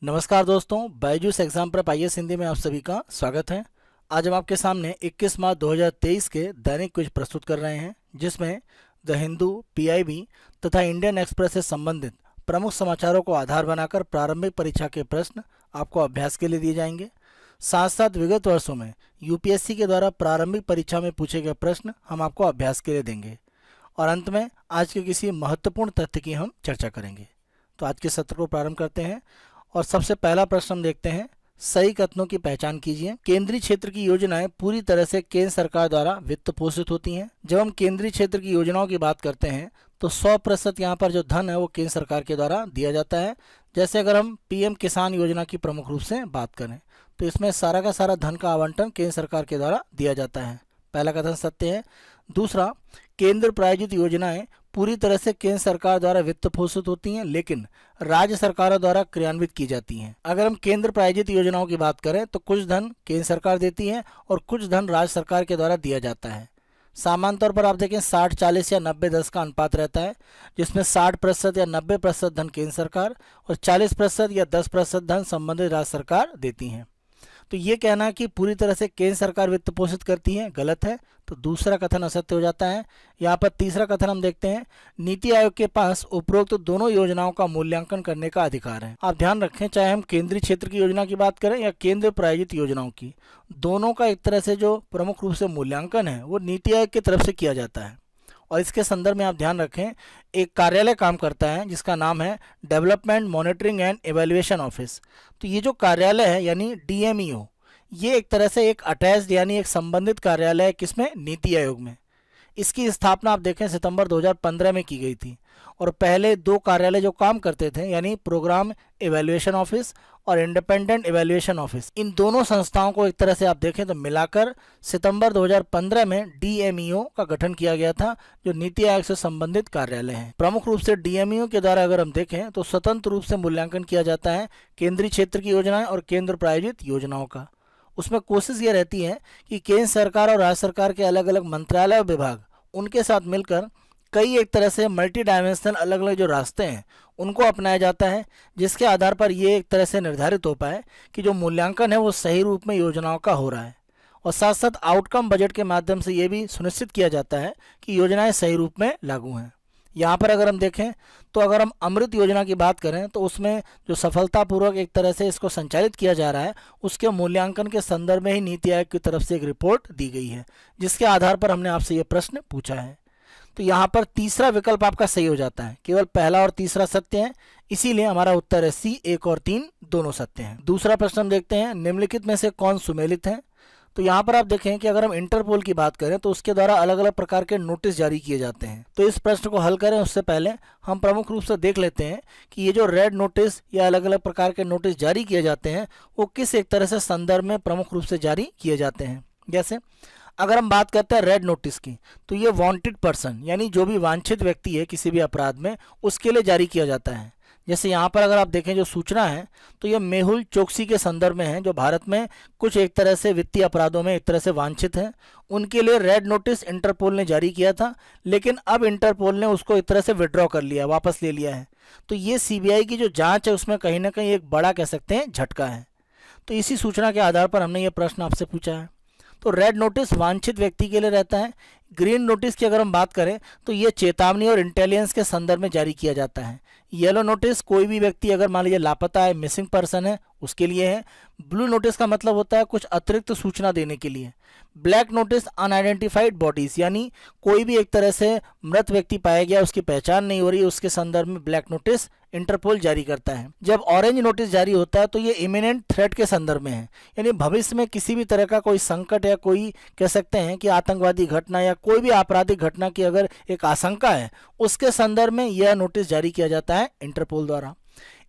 नमस्कार दोस्तों, Byju's exam prep IAS Hindi में आप सभी का स्वागत है। आज हम आपके सामने 21 मार्च 2023 के दैनिक क्विज प्रस्तुत कर रहे हैं, जिसमें द हिंदू, पीआईबी तथा इंडियन एक्सप्रेस से संबंधित प्रमुख समाचारों को आधार बनाकर प्रारंभिक परीक्षा के प्रश्न आपको अभ्यास के लिए दिए जाएंगे। साथ साथ विगत वर्षों में यूपीएससी के द्वारा प्रारंभिक परीक्षा में पूछे गए प्रश्न हम आपको अभ्यास के लिए देंगे और अंत में आज के किसी महत्वपूर्ण तथ्य की हम चर्चा करेंगे। तो आज के सत्र को प्रारंभ करते हैं और सबसे पहला प्रश्न हम देखते हैं। सही कथनों की पहचान कीजिए। केंद्रीय क्षेत्र की योजनाएं पूरी तरह से केंद्र सरकार द्वारा वित्त पोषित होती हैं। जब हम केंद्रीय क्षेत्र की योजनाओं की बात करते हैं तो 100% यहाँ पर जो धन है वो केंद्र सरकार के द्वारा दिया जाता है। जैसे अगर हम पीएम किसान योजना की प्रमुख रूप से बात करें तो इसमें सारा का सारा धन का आवंटन केंद्र सरकार के द्वारा दिया जाता है। पहला कथन सत्य है। दूसरा, केंद्र प्रायोजित योजनाएं पूरी तरह से केंद्र सरकार द्वारा वित्त पोषित होती हैं, लेकिन राज्य सरकारों द्वारा क्रियान्वित की जाती हैं। अगर हम केंद्र प्रायोजित योजनाओं की बात करें तो कुछ धन केंद्र सरकार देती है और कुछ धन राज्य सरकार के द्वारा दिया जाता है। सामान्य तौर पर आप देखें 60-40 या 90-10 का अनुपात रहता है, जिसमें 60% या 90% धन केंद्र सरकार और 40% या 10% धन संबंधित राज्य सरकार देती हैं। तो ये कहना कि पूरी तरह से केंद्र सरकार वित्त पोषित करती है गलत है, तो दूसरा कथन असत्य हो जाता है। यहाँ पर तीसरा कथन हम देखते हैं। नीति आयोग के पास उपरोक्त दोनों योजनाओं का मूल्यांकन करने का अधिकार है। आप ध्यान रखें, चाहे हम केंद्रीय क्षेत्र की योजना की बात करें या केंद्र प्रायोजित योजनाओं की, दोनों का एक तरह से जो प्रमुख रूप से मूल्यांकन है वो नीति आयोग की तरफ से किया जाता है। और इसके संदर्भ में आप ध्यान रखें, एक कार्यालय काम करता है जिसका नाम है development monitoring and evaluation office. तो ये जो कार्यालय है यानी डीएमईओ, ये एक तरह से एक अटैच्ड यानी एक संबंधित कार्यालय है किसमें, नीति आयोग में। इसकी स्थापना आप देखें सितंबर 2015 में की गई थी और पहले दो कार्यालय जो काम करते थे यानी प्रोग्राम एवेल्युएशन ऑफिस और इंडिपेंडेंट एवेल्युएशन ऑफिस, इन दोनों संस्थाओं को एक तरह से आप देखें तो मिलाकर सितंबर 2015 में डीएमईओ का गठन किया गया था, जो नीति आयोग से संबंधित कार्यालय है। प्रमुख रूप से डीएमईओ के द्वारा अगर हम देखें तो स्वतंत्र रूप से मूल्यांकन किया जाता है केंद्रीय क्षेत्र की योजनाएं और केंद्र प्रायोजित योजनाओं का। उसमें कोशिश ये रहती है कि केंद्र सरकार और राज्य सरकार के अलग अलग मंत्रालय और विभाग उनके साथ मिलकर कई एक तरह से मल्टी डायमेंशनल अलग अलग जो रास्ते हैं उनको अपनाया जाता है, जिसके आधार पर ये एक तरह से निर्धारित हो पाए कि जो मूल्यांकन है वो सही रूप में योजनाओं का हो रहा है। और साथ साथ आउटकम बजट के माध्यम से ये भी सुनिश्चित किया जाता है कि योजनाएं सही रूप में लागू हैं। यहाँ पर अगर हम देखें तो अगर हम अमृत योजना की बात करें तो उसमें जो सफलतापूर्वक एक तरह से इसको संचालित किया जा रहा है उसके मूल्यांकन के संदर्भ में ही नीति आयोग की तरफ से एक रिपोर्ट दी गई है, जिसके आधार पर हमने आपसे ये प्रश्न पूछा है। तो यहाँ पर तीसरा विकल्प आपका सही हो जाता है, केवल पहला और तीसरा सत्य है, इसीलिए हमारा उत्तर है सी। 1 और 3 दोनों सत्य हैं। दूसरा प्रश्न हम देखते हैं, निम्नलिखित में से कौन सुमेलित है। तो यहाँ पर आप देखें कि अगर हम इंटरपोल की बात करें तो उसके द्वारा अलग अलग प्रकार के नोटिस जारी किए जाते हैं। तो इस प्रश्न को हल करें उससे पहले हम प्रमुख रूप से देख लेते हैं कि ये जो रेड नोटिस या अलग अलग प्रकार के नोटिस जारी किए जाते हैं वो किस एक तरह से संदर्भ में प्रमुख रूप से जारी किए जाते हैं। जैसे अगर हम बात करते हैं रेड नोटिस की, तो ये वांटेड पर्सन यानी जो भी वांछित व्यक्ति है किसी भी अपराध में उसके लिए जारी किया जाता है। जैसे यहाँ पर अगर आप देखें जो सूचना है तो ये मेहुल चोकसी के संदर्भ में है, जो भारत में कुछ एक तरह से वित्तीय अपराधों में एक तरह से वांछित हैं। उनके लिए रेड नोटिस इंटरपोल ने जारी किया था, लेकिन अब इंटरपोल ने उसको एक तरह से विड्रॉ कर लिया, वापस ले लिया है। तो ये सीबीआई की जो जांच है उसमें कहीं ना कहीं एक बड़ा कह सकते हैं झटका है। तो इसी सूचना के आधार पर हमने ये प्रश्न आपसे पूछा है। तो रेड नोटिस वांछित व्यक्ति के लिए रहता है। ग्रीन नोटिस की अगर हम बात करें तो ये चेतावनी और इंटेलिजेंस के संदर्भ में जारी किया जाता है। येलो नोटिस कोई भी व्यक्ति अगर मान लीजिए लापता है, मिसिंग पर्सन है, उसके लिए है। ब्लू नोटिस का मतलब होता है कुछ अतिरिक्त सूचना देने के लिए। ब्लैक नोटिस अनआइडेंटिफाइड बॉडीज यानी कोई भी एक तरह से मृत व्यक्ति पाया गया, उसकी पहचान नहीं हो रही, उसके संदर्भ में ब्लैक नोटिस इंटरपोल जारी करता है। जब ऑरेंज नोटिस जारी होता है तो ये इमिनेंट थ्रेट के संदर्भ में है, यानी भविष्य में किसी भी तरह का कोई संकट या कोई कह सकते हैं कि आतंकवादी घटना या कोई भी आपराधिक घटना की अगर एक आशंका है उसके संदर्भ में यह नोटिस जारी किया जाता है इंटरपोल द्वारा।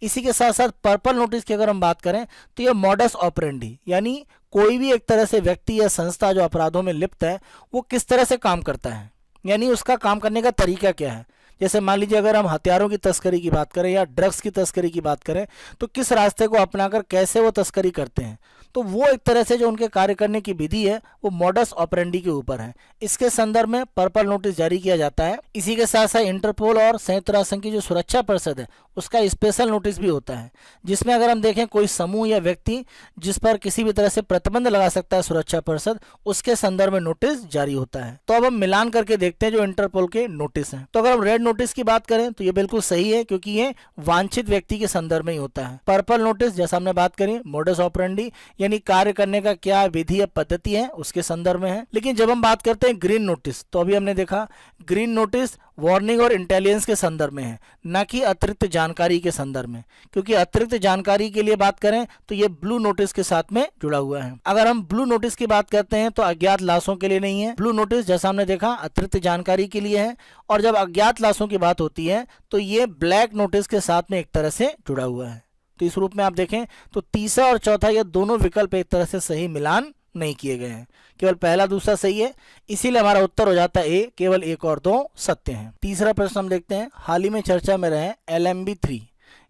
इसी के साथ साथ पर्पल नोटिस की अगर हम बात करें तो यह मॉडस ऑपरेंडी यानी कोई भी एक तरह से व्यक्ति या संस्था जो अपराधों में लिप्त है वो किस तरह से काम करता है, यानी उसका काम करने का तरीका क्या है। जैसे मान लीजिए अगर हम हथियारों की तस्करी की बात करें या ड्रग्स की तस्करी की बात करें तो किस रास्ते को अपनाकर कैसे वो तस्करी करते हैं। तो वो एक तरह से जो उनके कार्य करने की विधि है वो मॉडस ऑपरेंडी के ऊपर है। इसके संदर्भ में पर्पल नोटिस जारी किया जाता है। इसी के साथ साथ इंटरपोल और संयुक्त राष्ट्र संघ की जो सुरक्षा परिषद है उसका स्पेशल नोटिस भी होता है, जिसमें अगर हम देखें कोई समूह या व्यक्ति जिस पर किसी भी तरह से प्रतिबंध लगा सकता है सुरक्षा परिषद, उसके संदर्भ में नोटिस जारी होता है। तो अब हम मिलान करके देखते हैं जो इंटरपोल के नोटिस हैं। तो अगर हम रेड नोटिस की बात करें तो ये बिल्कुल सही है, क्योंकि ये वांछित व्यक्ति के संदर्भ में ही होता है। पर्पल नोटिस जैसा हमने बात करी मोडस ऑपरेंडी यानी कार्य करने का क्या विधि या पद्धति है उसके संदर्भ में है। लेकिन जब हम बात करते हैं ग्रीन नोटिस, तो अभी हमने देखा ग्रीन नोटिस वार्निंग और इंटेलिजेंस के संदर्भ में है, न कि अतिरिक्त जानकारी के संदर्भ में, क्योंकि अतिरिक्त जानकारी के लिए बात करें तो ये ब्लू नोटिस के साथ में जुड़ा हुआ है। अगर हम ब्लू नोटिस की बात करते हैं तो अज्ञात लाशों के लिए नहीं है। ब्लू नोटिस जैसा हमने देखा अतिरिक्त जानकारी के लिए है, और जब अज्ञात लाशों की बात होती है तो ये ब्लैक नोटिस के साथ में एक तरह से जुड़ा हुआ है। तो इस रूप में आप देखें तो तीसरा और चौथा ये दोनों विकल्प एक तरह से सही मिलान नहीं किए गए हैं, केवल पहला दूसरा सही है, इसीलिए हमारा उत्तर हो जाता है ए, केवल 1 और 2 सत्य हैं। तीसरा प्रश्न हम देखते हैं, हाल ही में चर्चा में रहे LMB-3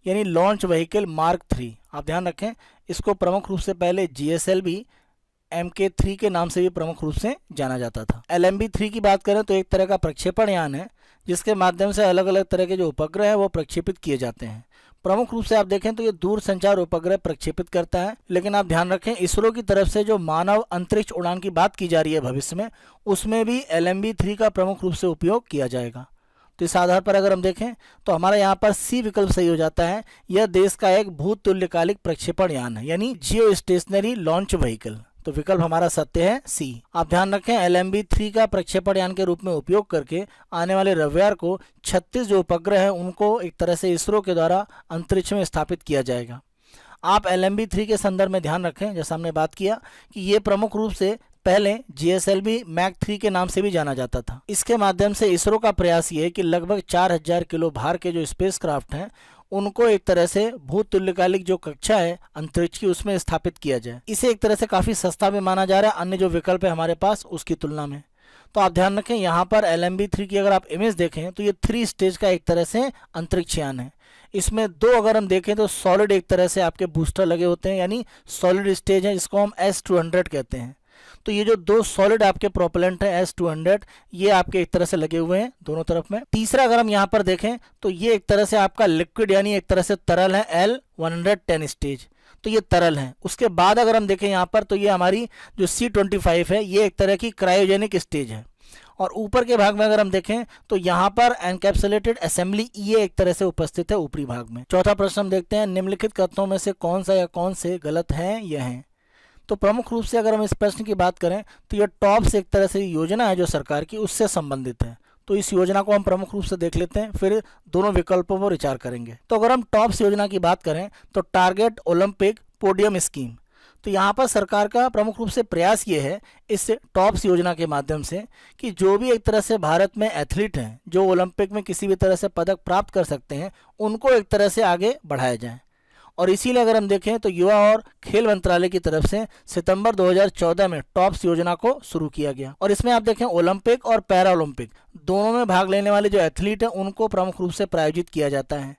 यानी लॉन्च व्हीकल मार्क 3। आप ध्यान रखें इसको प्रमुख रूप से पहले GSLV MK3 के नाम से भी प्रमुख रूप से जाना जाता था। LMB-3 की बात करें तो एक तरह का प्रक्षेपण यान है जिसके माध्यम से अलग अलग तरह के जो उपग्रह हैं वो प्रक्षेपित किए जाते हैं। प्रमुख रूप से आप देखें तो ये दूर संचार उपग्रह प्रक्षेपित करता है। लेकिन आप ध्यान रखें इसरो की तरफ से जो मानव अंतरिक्ष उड़ान की बात की जा रही है भविष्य में, उसमें भी LMB-3 का प्रमुख रूप से उपयोग किया जाएगा। तो इस आधार पर अगर हम देखें तो हमारा यहाँ पर सी विकल्प सही हो जाता है। यह देश का एक भूतुल्यकालिक प्रक्षेपण यान है यानी जियो स्टेशनरी लॉन्च व्हीकल। तो विकल्प हमारा सत्य है सी। आप ध्यान रखें LMB-3 का प्रक्षेपण यान के रूप में उपयोग करके आने वाले रविवार को 36 जो उपग्रह हैं उनको एक तरह से इसरो के द्वारा अंतरिक्ष में स्थापित किया जाएगा। आप LMB-3 के संदर्भ में ध्यान रखें, जैसा हमने बात किया कि ये प्रमुख रूप से पहले GSLV MAC-3 के नाम से भी जाना जाता था। इसके माध्यम से इसरो का प्रयास ये है कि लगभग 4000 किलो भार के जो स्पेसक्राफ्ट हैं उनको एक तरह से भूतुल्यकालिक जो कक्षा है अंतरिक्ष की उसमें स्थापित किया जाए। इसे एक तरह से काफ़ी सस्ता भी माना जा रहा है अन्य जो विकल्प है हमारे पास उसकी तुलना में। तो आप ध्यान रखें यहाँ पर LMB-3 की अगर आप इमेज देखें तो ये 3 स्टेज का एक तरह से अंतरिक्ष यान है। इसमें 2 अगर हम देखें तो सॉलिड एक तरह से आपके बूस्टर लगे होते हैं यानी सॉलिड स्टेज है, जिसको हम S-200 कहते हैं। तो ये जो 2 सॉलिड आपके प्रोपेलेंट है S-200 ये आपके एक तरह से लगे हुए हैं दोनों तरफ में। तीसरा अगर हम यहाँ पर देखें तो ये एक तरह से आपका लिक्विड यानी एक तरह से तरल है L-110 स्टेज, तो ये तरल है। उसके बाद अगर हम देखें यहाँ पर तो ये हमारी जो C-25 है ये एक तरह की क्रायोजेनिक स्टेज है। और ऊपर के भाग में अगर हम देखें तो यहाँ पर एनकैप्सुलेटेड असेंबली ये एक तरह से उपस्थित है ऊपरी भाग में। चौथा प्रश्न हम देखते हैं, निम्नलिखित कथनों में से कौन सा या कौन से गलत हैं या हैं। तो प्रमुख रूप से अगर हम इस प्रश्न की बात करें तो यह टॉप्स एक तरह से योजना है जो सरकार की उससे संबंधित है। तो इस योजना को हम प्रमुख रूप से देख लेते हैं, फिर दोनों विकल्पों पर विचार करेंगे। तो अगर हम टॉप्स योजना की बात करें तो टारगेट ओलंपिक पोडियम स्कीम, तो यहाँ पर सरकार का प्रमुख रूप से प्रयास ये है इस टॉप्स योजना के माध्यम से कि जो भी एक तरह से भारत में एथलीट हैं जो ओलंपिक में किसी भी तरह से पदक प्राप्त कर सकते हैं उनको एक तरह से आगे बढ़ाया जाए। और इसीलिए अगर हम देखें तो युवा और खेल मंत्रालय की तरफ से सितंबर 2014 में टॉप्स योजना को शुरू किया गया। और इसमें आप देखें ओलंपिक और पैरा ओलंपिक दोनों में भाग लेने वाले जो एथलीट हैं उनको प्रमुख रूप से प्रायोजित किया जाता है।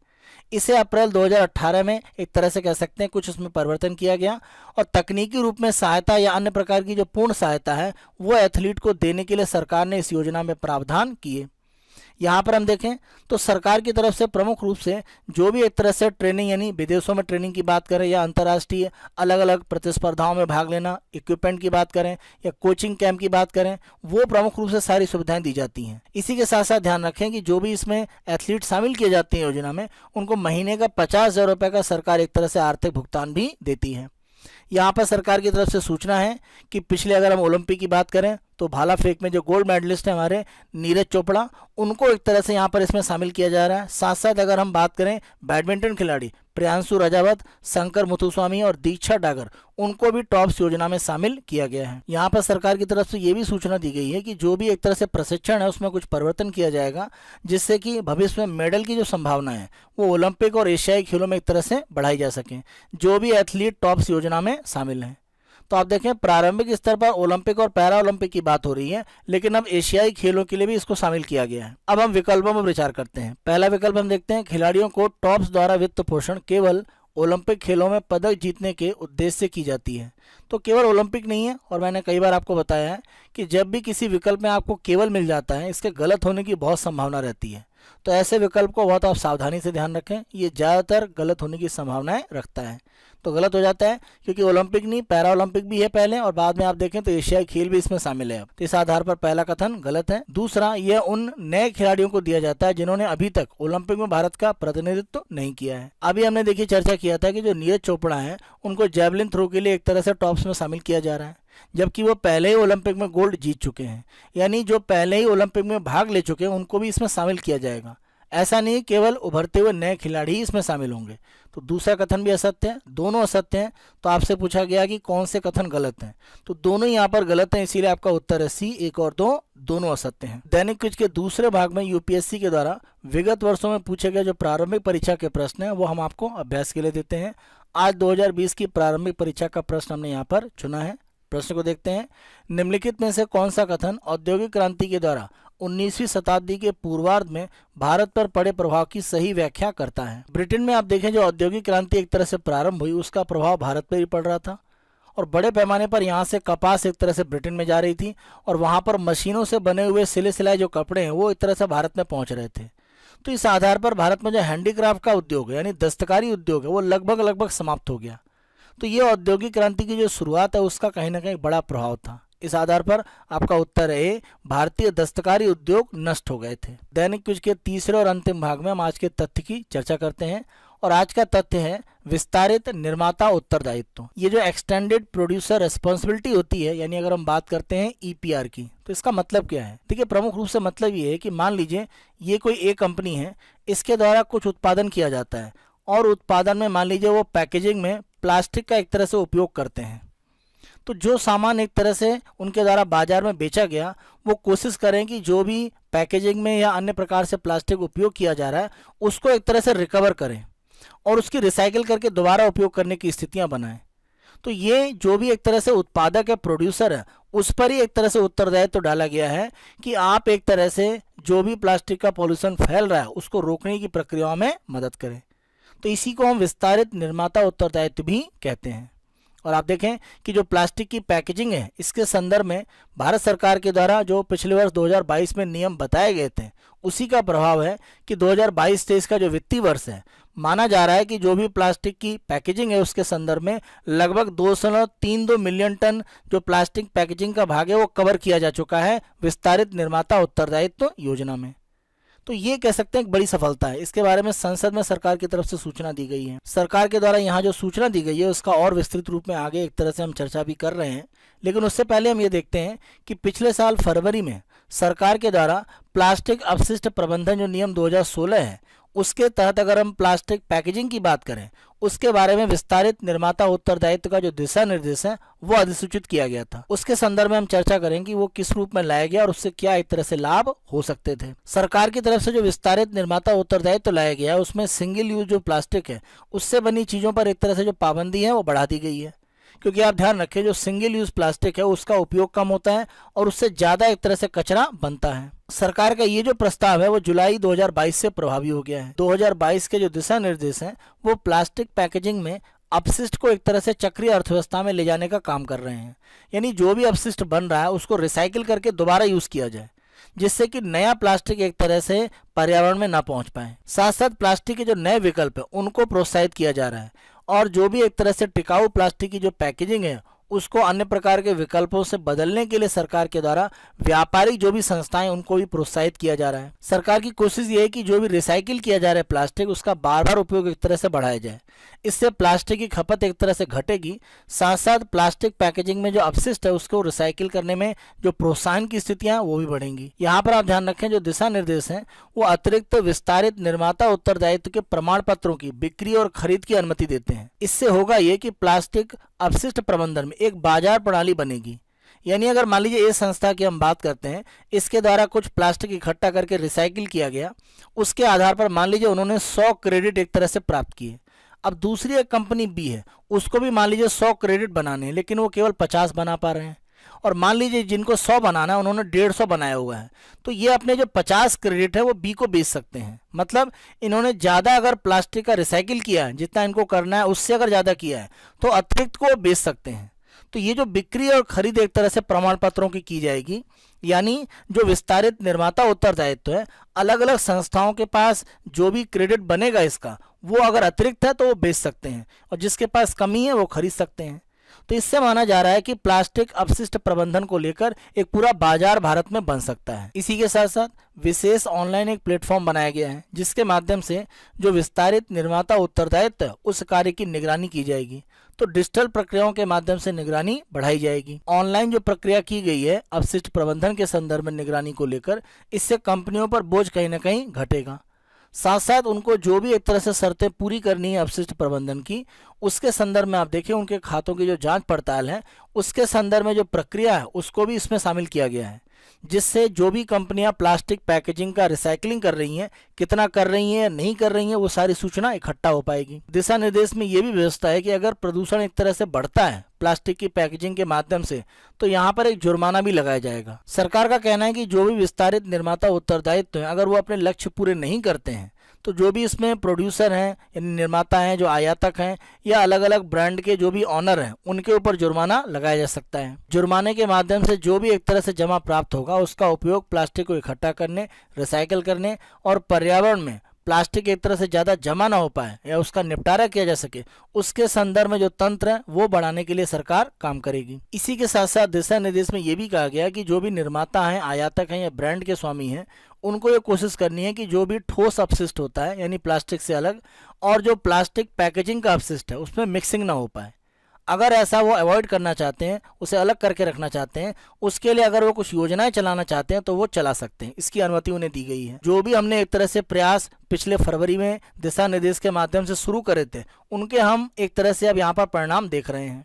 इसे अप्रैल 2018 में एक तरह से कह सकते हैं कुछ उसमें परिवर्तन किया गया और तकनीकी रूप में सहायता या अन्य प्रकार की जो पूर्ण सहायता है वो एथलीट को देने के लिए सरकार ने इस योजना में प्रावधान किए। यहाँ पर हम देखें तो सरकार की तरफ से प्रमुख रूप से जो भी एक तरह से ट्रेनिंग यानी विदेशों में ट्रेनिंग की बात करें या अंतर्राष्ट्रीय अलग अलग प्रतिस्पर्धाओं में भाग लेना, इक्विपमेंट की बात करें या कोचिंग कैंप की बात करें, वो प्रमुख रूप से सारी सुविधाएं दी जाती हैं। इसी के साथ साथ ध्यान रखें कि जो भी इसमें एथलीट शामिल किए जाते हैं योजना में उनको महीने का 50,000 रुपये का सरकार एक तरह से आर्थिक भुगतान भी देती है। यहाँ पर सरकार की तरफ से सूचना है कि पिछले अगर हम ओलंपिक की बात करें तो भाला फेंक में जो गोल्ड मेडलिस्ट है हमारे नीरज चोपड़ा उनको एक तरह से यहाँ पर इसमें शामिल किया जा रहा है। साथ साथ अगर हम बात करें बैडमिंटन खिलाड़ी प्रियांशु रजावत, शंकर मुथुस्वामी और दीक्षा डागर उनको भी टॉप्स योजना में शामिल किया गया है। यहाँ पर सरकार की तरफ से ये भी सूचना दी गई है कि जो भी एक तरह से प्रशिक्षण है उसमें कुछ परिवर्तन किया जाएगा जिससे कि भविष्य में मेडल की जो संभावना है वो ओलंपिक और एशियाई खेलों में एक तरह से बढ़ाई जा सके जो भी एथलीट टॉप्स योजना में शामिल हैं। तो आप देखें प्रारंभिक स्तर पर ओलंपिक और पैरा ओलंपिक की बात हो रही है लेकिन अब एशियाई खेलों के लिए भी इसको शामिल किया गया है। अब हम विकल्पों पर विचार करते हैं। पहला विकल्प हम देखते हैं, खिलाड़ियों को टॉप्स द्वारा वित्त पोषण केवल ओलंपिक खेलों में पदक जीतने के उद्देश्य से की जाती है। तो केवल ओलंपिक नहीं है, और मैंने कई बार आपको बताया है कि जब भी किसी विकल्प में आपको केवल मिल जाता है, इसके गलत होने की बहुत संभावना रहती है। तो ऐसे विकल्प को बहुत आप सावधानी से ध्यान रखें, ये ज़्यादातर गलत होने की संभावनाएं रखता है। तो गलत हो जाता है क्योंकि ओलंपिक नहीं, पैरा ओलंपिक भी है पहले, और बाद में आप देखें तो एशियाई खेल भी इसमें शामिल है। तो इस आधार पर पहला कथन गलत है। दूसरा, यह उन नए खिलाड़ियों को दिया जाता है जिन्होंने अभी तक ओलंपिक में भारत का प्रतिनिधित्व नहीं किया है। अभी हमने देखिए चर्चा किया था कि जो नीरज चोपड़ा है उनको जेवलिन थ्रो के लिए एक तरह से टॉप्स में शामिल किया जा रहा है, जबकि वो पहले ही ओलंपिक में गोल्ड जीत चुके हैं। यानी जो पहले ही ओलंपिक में भाग ले चुके हैं उनको भी इसमें शामिल किया जाएगा। ऐसा नहीं केवल उभरते हुए नए खिलाड़ी ही इसमें शामिल होंगे। तो दूसरा कथन भी असत्य है, दोनों असत्य हैं। तो आपसे पूछा गया कि कौन से कथन गलत हैं, तो दोनों यहाँ पर गलत हैं, इसीलिए आपका उत्तर है सी, 1 और 2 दोनों असत्य हैं। दैनिक क्विज के दूसरे भाग में यूपीएससी के द्वारा विगत वर्षों में पूछे गए जो प्रारंभिक परीक्षा के प्रश्न हैं वो हम आपको अभ्यास के लिए देते हैं। आज 2020 की प्रारंभिक परीक्षा का प्रश्न हमने यहाँ पर चुना है। प्रश्न को देखते हैं। निम्नलिखित में से कौन सा कथन औद्योगिक क्रांति के द्वारा 19वीं शताब्दी के पूर्वार्ध में भारत पर पड़े प्रभाव की सही व्याख्या करता है? ब्रिटेन में आप देखें जो औद्योगिक क्रांति एक तरह से प्रारंभ हुई उसका प्रभाव भारत पर ही पड़ रहा था, और बड़े पैमाने पर यहाँ से कपास एक तरह से ब्रिटेन में जा रही थी, और वहाँ पर मशीनों से बने हुए सिले सिलाए जो कपड़े हैं वो एक तरह से भारत में पहुँच रहे थे। तो इस आधार पर भारत में जो हैंडीक्राफ्ट का उद्योग है यानी दस्तकारी उद्योग है वो लगभग समाप्त हो गया। तो ये औद्योगिक क्रांति की जो शुरुआत है उसका कहीं ना कहीं बड़ा प्रभाव था। इस आधार पर आपका उत्तर है भारतीय दस्तकारी उद्योग नष्ट हो गए थे। दैनिक क्विज के तीसरे और अंतिम भाग में हम आज के तथ्य की चर्चा करते हैं, और आज का तथ्य है विस्तारित निर्माता उत्तरदायित्व। ये जो एक्सटेंडेड प्रोड्यूसर रिस्पॉन्सिबिलिटी होती है, यानी अगर हम बात करते हैं ईपीआर की, तो इसका मतलब क्या है? देखिए प्रमुख रूप से मतलब ये है कि मान लीजिए ये कोई एक कंपनी है, इसके द्वारा कुछ उत्पादन किया जाता है, और उत्पादन में मान लीजिए वो पैकेजिंग में प्लास्टिक का एक तरह से उपयोग करते हैं। तो जो सामान एक तरह से उनके द्वारा बाजार में बेचा गया, वो कोशिश करें कि जो भी पैकेजिंग में या अन्य प्रकार से प्लास्टिक उपयोग किया जा रहा है उसको एक तरह से रिकवर करें और उसकी रिसाइकिल करके दोबारा उपयोग करने की स्थितियां बनाएं। तो ये जो भी एक तरह से उत्पादक है, प्रोड्यूसर है, उस पर ही एक तरह से उत्तरदायित्व तो डाला गया है कि आप एक तरह से जो भी प्लास्टिक का पॉल्यूशन फैल रहा है उसको रोकने की प्रक्रिया में मदद करें। तो इसी को हम विस्तारित निर्माता उत्तरदायित्व भी कहते हैं। और आप देखें कि जो प्लास्टिक की पैकेजिंग है इसके संदर्भ में भारत सरकार के द्वारा जो पिछले वर्ष 2022 में नियम बताए गए थे उसी का प्रभाव है कि 2022-23 का जो वित्तीय वर्ष है, माना जा रहा है कि जो भी प्लास्टिक की पैकेजिंग है उसके संदर्भ में लगभग 2.32 मिलियन टन जो प्लास्टिक पैकेजिंग का भाग है वो कवर किया जा चुका है विस्तारित निर्माता उत्तरदायित्व योजना में। तो ये कह सकते हैं एक बड़ी सफलता है। इसके बारे में संसद में सरकार की तरफ से सूचना दी गई है। सरकार के द्वारा यहाँ जो सूचना दी गई है उसका और विस्तृत रूप में आगे एक तरह से हम चर्चा भी कर रहे हैं, लेकिन उससे पहले हम ये देखते हैं कि पिछले साल फरवरी में सरकार के द्वारा प्लास्टिक अपशिष्ट प्रबंधन जो नियम 2016 है उसके तहत अगर हम प्लास्टिक पैकेजिंग की बात करें उसके बारे में विस्तारित निर्माता उत्तरदायित्व का जो दिशा निर्देश है वो अधिसूचित किया गया था। उसके संदर्भ में हम चर्चा करेंगे कि वो किस रूप में लाया गया और उससे क्या एक तरह से लाभ हो सकते थे। सरकार की तरफ से जो विस्तारित निर्माता उत्तरदायित्व लाया गया है उसमें सिंगल यूज जो प्लास्टिक है उससे बनी चीजों पर एक तरह से जो पाबंदी है वो बढ़ा दी गई है, क्योंकि आप ध्यान रखें जो सिंगल यूज प्लास्टिक है उसका उपयोग कम होता है और उससे ज्यादा एक तरह से कचरा बनता है। सरकार का ये जो प्रस्ताव है वो जुलाई 2022 से प्रभावी हो गया है। 2022 के जो दिशा निर्देश हैं वो प्लास्टिक पैकेजिंग में अपशिष्ट को एक तरह से चक्रीय अर्थव्यवस्था में ले जाने का काम कर रहे हैं, यानी जो भी अपशिष्ट बन रहा है उसको रिसाइकिल करके दोबारा यूज किया जाए जिससे कि नया प्लास्टिक एक तरह से पर्यावरण में ना पहुंच पाए। साथ साथ प्लास्टिक के जो नए विकल्प है उनको प्रोत्साहित किया जा रहा है और जो भी एक तरह से टिकाऊ प्लास्टिक की जो पैकेजिंग है उसको अन्य प्रकार के विकल्पों से बदलने के लिए सरकार के द्वारा व्यापारिक जो भी संस्थाएं उनको भी प्रोत्साहित किया जा रहा है। सरकार की कोशिश ये है कि जो भी रिसाइकिल किया जा रहा है प्लास्टिक उसका बार बार उपयोग एक तरह से बढ़ाया जाए, इससे प्लास्टिक की खपत एक तरह से घटेगी। साथ साथ प्लास्टिक पैकेजिंग में जो अपशिष्ट है उसको रिसाइकिल करने में जो प्रोत्साहन की स्थितियां वो भी बढ़ेंगी। यहाँ पर आप ध्यान रखें जो दिशा निर्देश हैं वो अतिरिक्त विस्तारित निर्माता उत्तरदायित्व के प्रमाण पत्रों की बिक्री और खरीद की अनुमति देते हैं। इससे होगा ये कि प्लास्टिक अपशिष्ट प्रबंधन में एक बाजार प्रणाली बनेगी, यानी अगर मान लीजिए इस संस्था की हम बात करते हैं, इसके द्वारा कुछ प्लास्टिक इकट्ठा करके रिसाइकिल किया गया, उसके आधार पर मान लीजिए उन्होंने 100 क्रेडिट एक तरह से प्राप्त किए। अब दूसरी एक कंपनी बी है, उसको भी मान लीजिए 100 क्रेडिट बनाने हैं लेकिन वो केवल 50 बना पा रहे हैं, और मान लीजिए जिनको 100 बनाना है उन्होंने 150 बनाया हुआ है, तो ये अपने जो 50 क्रेडिट है वो बी को बेच सकते हैं। मतलब इन्होंने ज़्यादा अगर प्लास्टिक का रिसाइकिल किया है, जितना इनको करना है उससे अगर ज़्यादा किया है, तो अतिरिक्त को बेच सकते हैं। तो ये जो बिक्री और खरीद एक तरह से प्रमाण पत्रों की जाएगी, यानी जो विस्तारित निर्माता उत्तरदायित्व है, अलग अलग संस्थाओं के पास जो भी क्रेडिट बनेगा इसका, वो अगर अतिरिक्त है तो वो बेच सकते हैं, और जिसके पास कमी है वो खरीद सकते हैं। तो इससे माना जा रहा है कि प्लास्टिक अपशिष्ट प्रबंधन को लेकर एक पूरा बाजार भारत में बन सकता है। इसी के साथ साथ विशेष ऑनलाइन एक प्लेटफॉर्म बनाया गया है, जिसके माध्यम से जो विस्तारित निर्माता उत्तरदायित्व है उस कार्य की निगरानी की जाएगी। तो डिजिटल प्रक्रियाओं के माध्यम से निगरानी बढ़ाई जाएगी। ऑनलाइन जो प्रक्रिया की गई है अपशिष्ट प्रबंधन के संदर्भ में निगरानी को लेकर, इससे कंपनियों पर बोझ कहीं ना कहीं घटेगा। साथ साथ उनको जो भी एक तरह से शर्तें पूरी करनी है अपशिष्ट प्रबंधन की, उसके संदर्भ में आप देखें उनके खातों की जो जांच पड़ताल है उसके संदर्भ में जो प्रक्रिया है उसको भी इसमें शामिल किया गया है, जिससे जो भी कंपनियां प्लास्टिक पैकेजिंग का रिसाइकलिंग कर रही हैं, कितना कर रही हैं या नहीं कर रही हैं, वो सारी सूचना इकट्ठा हो पाएगी। दिशा निर्देश में ये भी व्यवस्था है कि अगर प्रदूषण एक तरह से बढ़ता है प्लास्टिक की पैकेजिंग के माध्यम से, तो यहाँ पर एक जुर्माना भी लगाया जाएगा। सरकार का कहना है कि जो भी विस्तारित निर्माता उत्तरदायित्व है, अगर वो अपने लक्ष्य पूरे नहीं करते हैं, तो जो भी इसमें प्रोड्यूसर हैं यानी निर्माता हैं, जो आयातक हैं या अलग अलग ब्रांड के जो भी ऑनर हैं, उनके ऊपर जुर्माना लगाया जा सकता है। जुर्माने के माध्यम से जो भी एक तरह से जमा प्राप्त होगा उसका उपयोग प्लास्टिक को इकट्ठा करने, रिसाइकिल करने और पर्यावरण में प्लास्टिक एक तरह से ज़्यादा जमा ना हो पाए या उसका निपटारा किया जा सके, उसके संदर्भ में जो तंत्र है वो बढ़ाने के लिए सरकार काम करेगी। इसी के साथ साथ दिशा निर्देश में ये भी कहा गया कि जो भी निर्माता हैं, आयातक हैं या ब्रांड के स्वामी हैं, उनको ये कोशिश करनी है कि जो भी ठोस अपशिष्ट होता है यानी प्लास्टिक से अलग, और जो प्लास्टिक पैकेजिंग का अपशिष्ट है उसमें मिक्सिंग ना हो पाए। अगर ऐसा वो अवॉइड करना चाहते हैं, उसे अलग करके रखना चाहते हैं, उसके लिए अगर वो कुछ योजनाएं चलाना चाहते हैं तो वो चला सकते हैं। इसकी अनुमति उन्हें दी गई है। जो भी हमने एक तरह से प्रयास पिछले फरवरी में दिशा निर्देश के माध्यम से शुरू करे थे, उनके हम एक तरह से अब यहाँ पर परिणाम देख रहे हैं।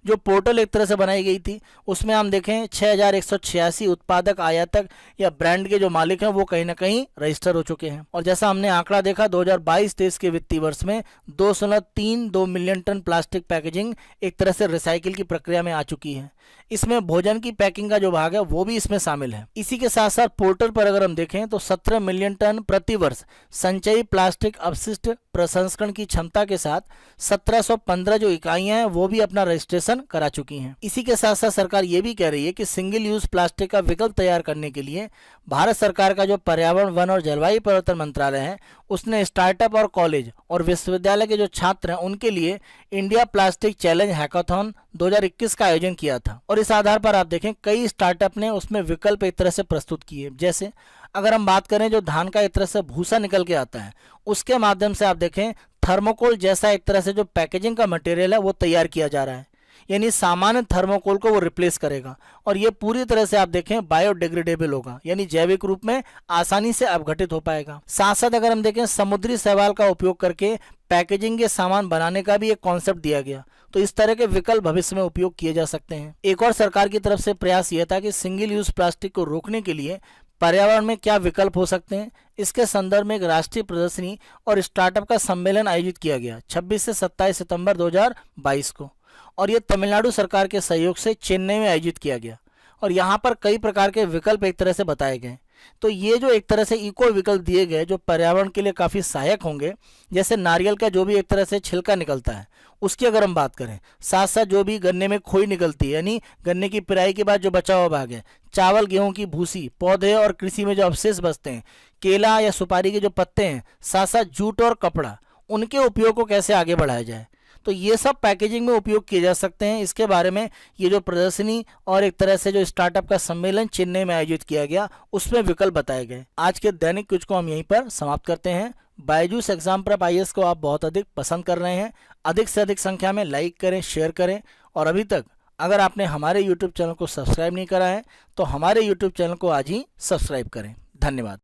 जो पोर्टल एक तरह से बनाई गई थी उसमें हम देखें 6186 उत्पादक, आयातक या ब्रांड के जो मालिक हैं वो कहीं ना कहीं रजिस्टर हो चुके हैं। और जैसा हमने आंकड़ा देखा 2022-23 के वित्तीय वर्ष में 2.32 मिलियन टन प्लास्टिक पैकेजिंग एक तरह से रिसाइकिल की प्रक्रिया में आ चुकी है। इसमें भोजन की पैकिंग का जो भाग है वो भी इसमें शामिल है। इसी के साथ साथ पोर्टल पर अगर हम देखें तो 17 मिलियन टन प्रति वर्ष संचयी प्लास्टिक अपशिष्ट प्रसंस्करण की क्षमता के साथ 1715 जो इकाइयां हैं वो भी अपना रजिस्ट्रेशन करा चुकी हैं। इसी के साथ साथ सरकार ये भी कह रही है कि सिंगल यूज प्लास्टिक का विकल्प तैयार करने के लिए भारत सरकार का जो पर्यावरण, वन और जलवायु परिवर्तन मंत्रालय है, उसने स्टार्टअप और कॉलेज और विश्वविद्यालय के जो छात्र हैं उनके लिए इंडिया प्लास्टिक चैलेंज हैकाथॉन 2021 का आयोजन किया था। और इस आधार पर आप देखें कई स्टार्टअप ने उसमें विकल्प एक तरह से प्रस्तुत किए। जैसे अगर हम बात करें जो धान का एक तरह से भूसा निकल के आता है, उसके माध्यम से आप देखें थर्मोकोल जैसा एक तरह से जो पैकेजिंग का मटेरियल है वो तैयार किया जा रहा है, यानी सामान्य थर्मोकोल को वो रिप्लेस करेगा। और ये पूरी तरह से आप देखें बायोडिग्रेडेबल होगा, यानी जैविक रूप में आसानी से अपघटित हो पाएगा। साथ साथ अगर हम देखें समुद्री शैवाल का उपयोग करके पैकेजिंग के सामान बनाने का भी एक कॉन्सेप्ट दिया गया। तो इस तरह के विकल्प भविष्य में उपयोग किए जा सकते हैं। एक और सरकार की तरफ से प्रयास यह था कि सिंगल यूज प्लास्टिक को रोकने के लिए पर्यावरण में क्या विकल्प हो सकते हैं, इसके संदर्भ में एक राष्ट्रीय प्रदर्शनी और स्टार्टअप का सम्मेलन आयोजित किया गया 26 से 27 सितंबर 2022 को। और ये तमिलनाडु सरकार के सहयोग से चेन्नई में आयोजित किया गया। और यहाँ पर कई प्रकार के विकल्प एक तरह से बताए गए। तो ये जो एक तरह से इको विकल्प दिए गए जो पर्यावरण के लिए काफ़ी सहायक होंगे, जैसे नारियल का जो भी एक तरह से छिलका निकलता है उसकी अगर हम बात करें, साथ साथ जो भी गन्ने में खोई निकलती है यानी गन्ने की पिराई के बाद जो बचा हुआ भाग है, चावल गेहूं की भूसी, पौधे और कृषि में जो अवशेष बचते हैं, केला या सुपारी के जो पत्ते हैं, साथ साथ जूट और कपड़ा, उनके उपयोग को कैसे आगे बढ़ाया जाए, तो ये सब पैकेजिंग में उपयोग किए जा सकते हैं। इसके बारे में ये जो प्रदर्शनी और एक तरह से जो स्टार्टअप का सम्मेलन चेन्नई में आयोजित किया गया उसमें विकल्प बताए गए। आज के दैनिक क्विज को हम यहीं पर समाप्त करते हैं। बायजूस एग्जाम प्रेप IAS को आप बहुत अधिक पसंद कर रहे हैं, अधिक से अधिक संख्या में लाइक करें, शेयर करें। और अभी तक अगर आपने हमारे YouTube चैनल को सब्सक्राइब नहीं करा है तो हमारे YouTube चैनल को आज ही सब्सक्राइब करें। धन्यवाद।